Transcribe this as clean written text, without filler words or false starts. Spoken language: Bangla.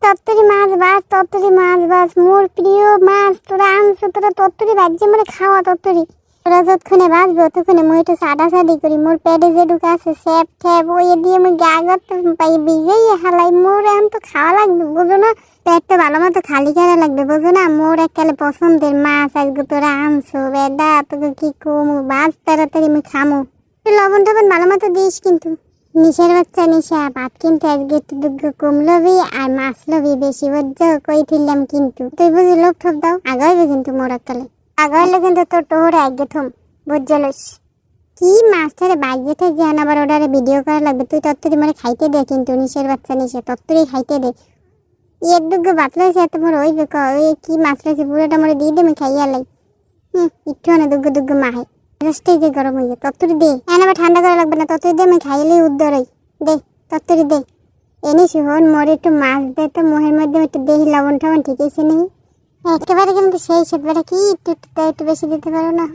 তত্তরি মাছ বাস, তত্তরি মাছ বাস, মোর প্রিয় মাছ। তোরা আনছো, তোরা তত্তরি ভাজ্যে মানে খাওয়া তত্তরি। তোরা যতক্ষণে বাঁচবে ততক্ষণে মই একটু সাডাসাডি করি। মোর পেটে যে ঢুকে আছে স্যাপ ঠ্যাপ ওই দিয়ে মই গা করতে পাই ভিজেই হালাই। মোর এখন তো খাওয়া লাগবে, বুঝো না? পেটটা ভালো মতো খালি করা লাগবে, বুঝো না? মোর এককালে পছন্দের মাছ আজকে তোরা আনছো। বেদা তোকে কি কমু, বাঁচ তাড়াতাড়ি আমি খামু। লবণ টবণ ভালো মতো দিস কিন্তু। নিশার বাচ্চা নিশা, ভাত কিন্তু আজকে একটু দুগ্গ কম লবি আর মাছ লবি বেশি, বুঝছো? কই ফিরলাম কিন্তু। তুই বুঝি লোক ঠোক দাও, আগাইবে কিন্তু মোর এককালে। আগাইলে কিন্তু তোর টোহরে আগে থম, বুঝছলস? কি মাছটারে বাইজে থেকে আবার ওটারে ভিডিও করা লাগবে। তুই তত্তরি মানে খাইতে দে কিন্তু, নিশার বাচ্চা নিশা, তত্তরি খাইতে দে। এক দুগ্গ ভাত লইছে এত বড় হইবে ক? ওই কি মাছ লইছে পুরোটা মরে দিয়ে দে, আমি খাইয়া লাই। একটু না দুগ্গ দুগ্গ মাহে জাস্টই যে গরম হয়ে যায়। তত্তরি দে, এখন আবার ঠান্ডা করা লাগবে না। তত্তরি দে, আমি খাইলে উদ্ধার হই। দে তত্তরি দে। এনে শোন, মোর একটু মাছ দে তো, মোহের মধ্যে একটু দেহি লবণ টবণ ঠিক আছে নেই একেবারে কিন্তু সেই সেট বেটা। কি একটু একটু বেশি দিতে পারো না?